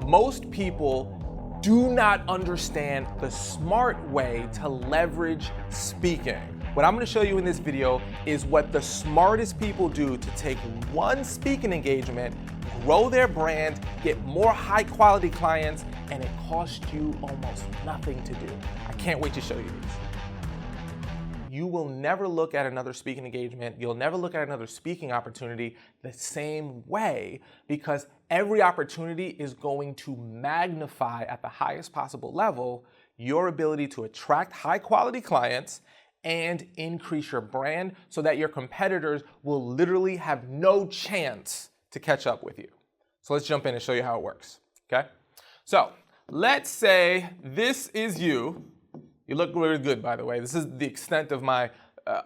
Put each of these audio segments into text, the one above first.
Most people do not understand the smart way to leverage speaking. What I'm going to show you in this video is what the smartest people do to take one speaking engagement, grow their brand, get more high quality clients, and it costs you almost nothing to do. I can't wait to show you these. You will never look at another speaking engagement, you'll never look at another speaking opportunity the same way, because every opportunity is going to magnify at the highest possible level your ability to attract high quality clients and increase your brand so that your competitors will literally have no chance to catch up with you. So let's jump in and show you how it works, okay? So let's say this is you. You look really good, by the way. This is the extent of my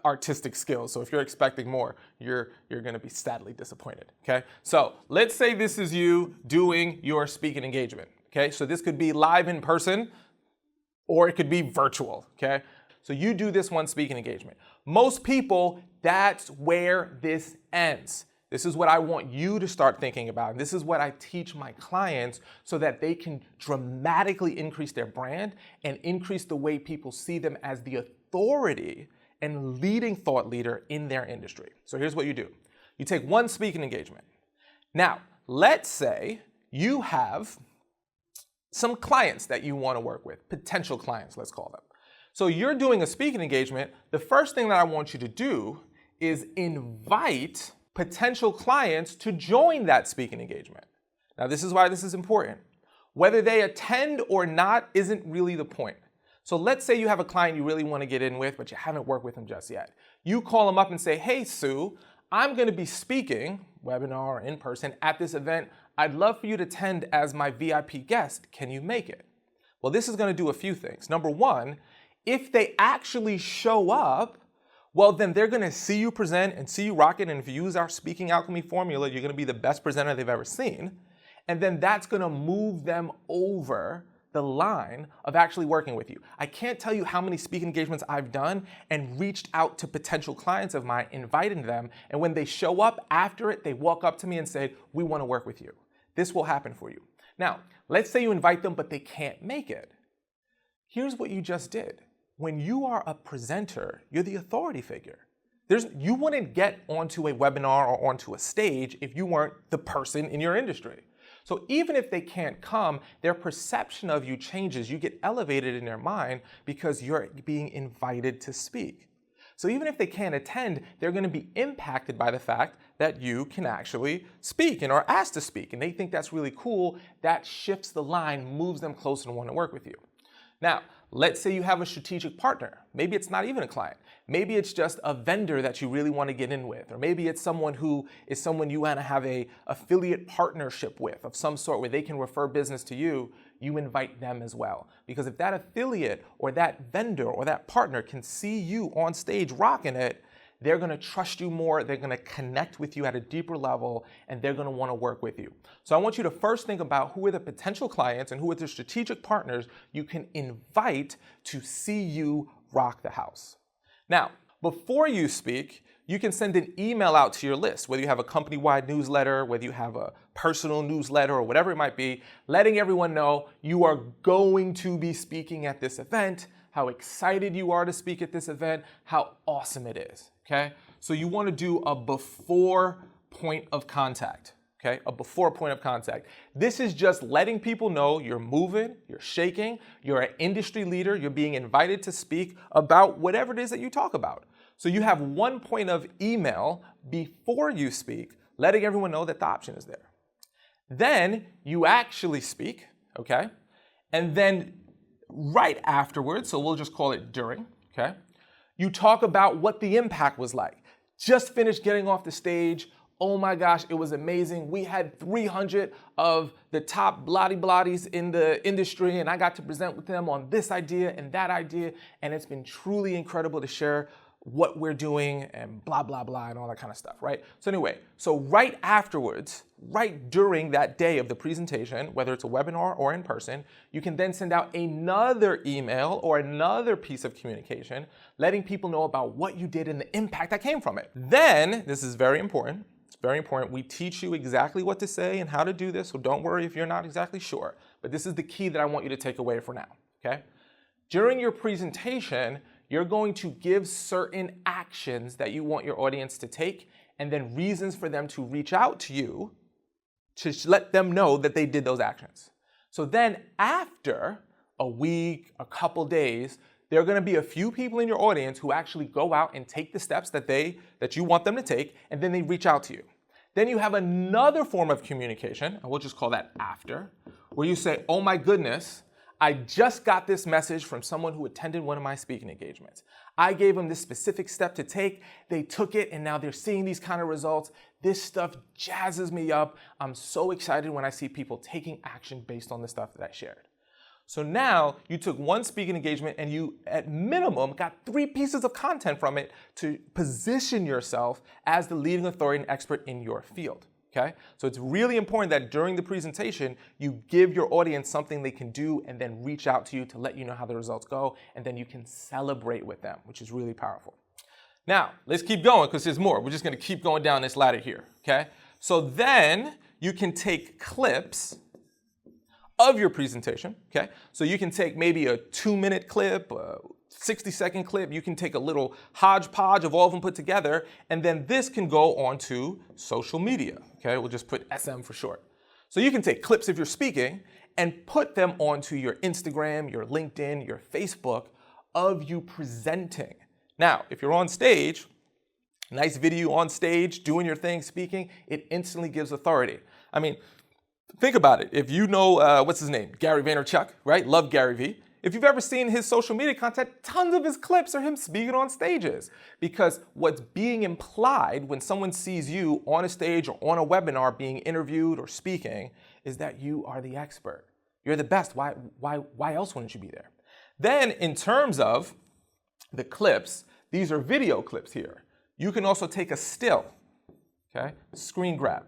artistic skills. So if you're expecting more, you're gonna be sadly disappointed, okay? So let's say this is you doing your speaking engagement, okay? So this could be live in person or it could be virtual, okay? So you do this one speaking engagement. Most people, that's where this ends. This is what I want you to start thinking about. And this is what I teach my clients so that they can dramatically increase their brand and increase the way people see them as the authority and leading thought leader in their industry. So here's what you do. You take one speaking engagement. Now, let's say you have some clients that you want to work with, potential clients, let's call them. So you're doing a speaking engagement. The first thing that I want you to do is invite potential clients to join that speaking engagement. Now, this is why this is important. Whether they attend or not isn't really the point. So let's say you have a client you really want to get in with, but you haven't worked with them just yet. You call them up and say, hey, Sue, I'm going to be speaking, webinar or in person, at this event. I'd love for you to attend as my VIP guest. Can you make it? Well, this is going to do a few things. Number one, if they actually show up, well, then they're gonna see you present and see you rock it, and if you use our speaking alchemy formula, you're gonna be the best presenter they've ever seen, and then that's gonna move them over the line of actually working with you. I can't tell you how many speaking engagements I've done and reached out to potential clients of mine, inviting them, and when they show up after it, they walk up to me and say, we wanna work with you. This will happen for you. Now, let's say you invite them, but they can't make it. Here's what you just did. When you are a presenter, you're the authority figure. You wouldn't get onto a webinar or onto a stage if you weren't the person in your industry. So even if they can't come, their perception of you changes. You get elevated in their mind because you're being invited to speak. So even if they can't attend, they're going to be impacted by the fact that you can actually speak and are asked to speak. And they think that's really cool. That shifts the line, moves them closer to want to work with you. Now, let's say you have a strategic partner. Maybe it's not even a client. Maybe it's just a vendor that you really want to get in with. Or maybe it's someone who is someone you want to have an affiliate partnership with of some sort where they can refer business to you. You invite them as well. Because if that affiliate or that vendor or that partner can see you on stage rocking it, they're gonna trust you more, they're gonna connect with you at a deeper level, and they're gonna wanna work with you. So I want you to first think about who are the potential clients and who are the strategic partners you can invite to see you rock the house. Now, before you speak, you can send an email out to your list, whether you have a company-wide newsletter, whether you have a personal newsletter, or whatever it might be, letting everyone know you are going to be speaking at this event, how excited you are to speak at this event, how awesome it is, okay? So you wanna do a before point of contact, okay? A before point of contact. This is just letting people know you're moving, you're shaking, you're an industry leader, you're being invited to speak about whatever it is that you talk about. So you have one point of email before you speak, letting everyone know that the option is there. Then you actually speak, okay? And then right afterwards, so we'll just call it during, okay? You talk about what the impact was like. Just finished getting off the stage. Oh my gosh, it was amazing. We had 300 of the top blotties in the industry, and I got to present with them on this idea and that idea, and it's been truly incredible to share what we're doing and blah, blah, blah, and all that kind of stuff, right? So anyway, so right afterwards, right during that day of the presentation, whether it's a webinar or in person, you can then send out another email or another piece of communication, letting people know about what you did and the impact that came from it. Then, this is very important, very important. We teach you exactly what to say and how to do this, so don't worry if you're not exactly sure. But this is the key that I want you to take away for now, okay? During your presentation, you're going to give certain actions that you want your audience to take and then reasons for them to reach out to you to let them know that they did those actions. So then after a week, a couple days, there are going to be a few people in your audience who actually go out and take the steps that you want them to take, and then they reach out to you. Then you have another form of communication, and we'll just call that after, where you say, oh my goodness, I just got this message from someone who attended one of my speaking engagements. I gave them this specific step to take, they took it, and now they're seeing these kind of results. This stuff jazzes me up. I'm so excited when I see people taking action based on the stuff that I shared. So now you took one speaking engagement and you, at minimum, got 3 pieces of content from it to position yourself as the leading authority and expert in your field. Okay? So it's really important that during the presentation, you give your audience something they can do and then reach out to you to let you know how the results go, and then you can celebrate with them, which is really powerful. Now, let's keep going because there's more. We're just going to keep going down this ladder here. Okay? So then you can take clips of your presentation. Okay? So you can take maybe a 2-minute clip, 60-second clip. You can take a little hodgepodge of all of them put together, and then this can go onto social media. Okay, we'll just put SM for short. So you can take clips of your speaking and put them onto your Instagram, your LinkedIn, your Facebook of you presenting. Now, if you're on stage, nice video on stage, doing your thing, speaking, it instantly gives authority. I mean, think about it. If you know, what's his name? Gary Vaynerchuk, right? Love Gary V. If you've ever seen his social media content, tons of his clips are him speaking on stages. Because what's being implied when someone sees you on a stage or on a webinar being interviewed or speaking is that you are the expert. You're the best. Why else wouldn't you be there? Then in terms of the clips, these are video clips here. You can also take a still, okay, screen grab,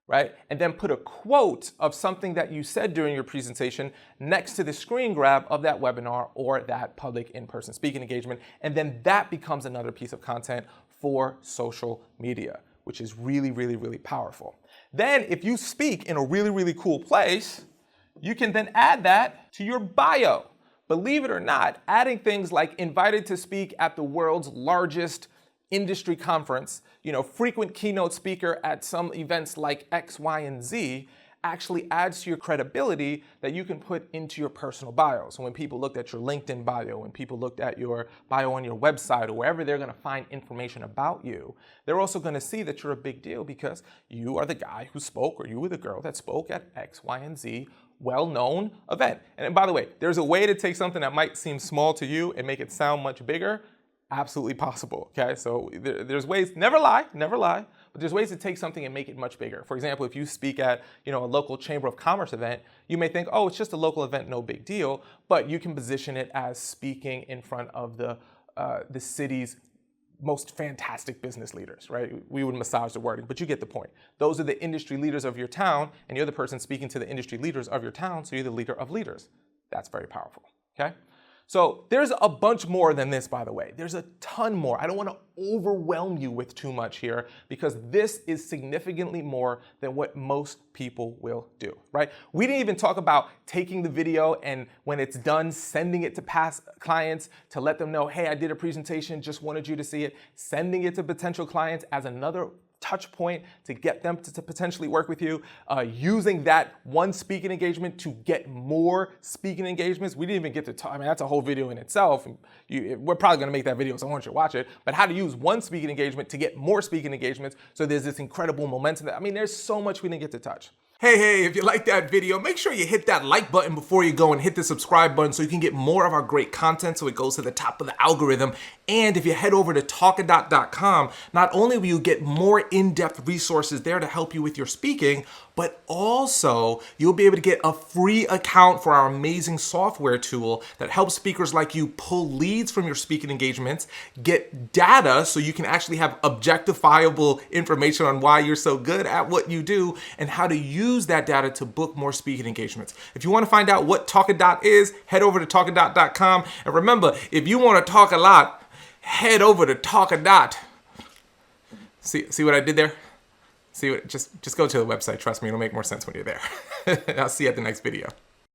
right? And then put a quote of something that you said during your presentation next to the screen grab of that webinar or that public in-person speaking engagement. And then that becomes another piece of content for social media, which is really, really, really powerful. Then if you speak in a really, really cool place, you can then add that to your bio. Believe it or not, adding things like invited to speak at the world's largest industry conference, frequent keynote speaker at some events like X, Y, and Z actually adds to your credibility that you can put into your personal bio. So when people looked at your LinkedIn bio, when people looked at your bio on your website or wherever they're going to find information about you, they're also going to see that you're a big deal because you are the guy who spoke or you were the girl that spoke at X, Y, and Z well-known event. And by the way, there's a way to take something that might seem small to you and make it sound much bigger. Absolutely possible, okay? So there's ways, never lie, but there's ways to take something and make it much bigger. For example, if you speak at, a local Chamber of Commerce event, you may think, oh, it's just a local event, no big deal, but you can position it as speaking in front of the city's most fantastic business leaders, right? We would massage the wording, but you get the point. Those are the industry leaders of your town, and you're the person speaking to the industry leaders of your town, so you're the leader of leaders. That's very powerful, okay? So there's a bunch more than this, by the way. There's a ton more. I don't want to overwhelm you with too much here because this is significantly more than what most people will do, right? We didn't even talk about taking the video and when it's done, sending it to past clients to let them know, hey, I did a presentation, just wanted you to see it, sending it to potential clients as another touch point to get them to potentially work with you, using that one speaking engagement to get more speaking engagements. We didn't even get to talk, that's a whole video in itself. We're probably gonna make that video, so I want you to watch it, but how to use one speaking engagement to get more speaking engagements so there's this incredible momentum. There's so much we didn't get to touch. Hey, if you like that video, make sure you hit that like button before you go and hit the subscribe button so you can get more of our great content so it goes to the top of the algorithm. And if you head over to Talkadot.com, not only will you get more in-depth resources there to help you with your speaking, but also you'll be able to get a free account for our amazing software tool that helps speakers like you pull leads from your speaking engagements, get data so you can actually have objectifiable information on why you're so good at what you do and how to use that data to book more speaking engagements. If you want to find out what Talkadot is, head over to Talkadot.com. And remember, if you want to talk a lot, head over to Talkadot. See what I did there? See what, just go to the website. Trust me, it'll make more sense when you're there. I'll see you at the next video.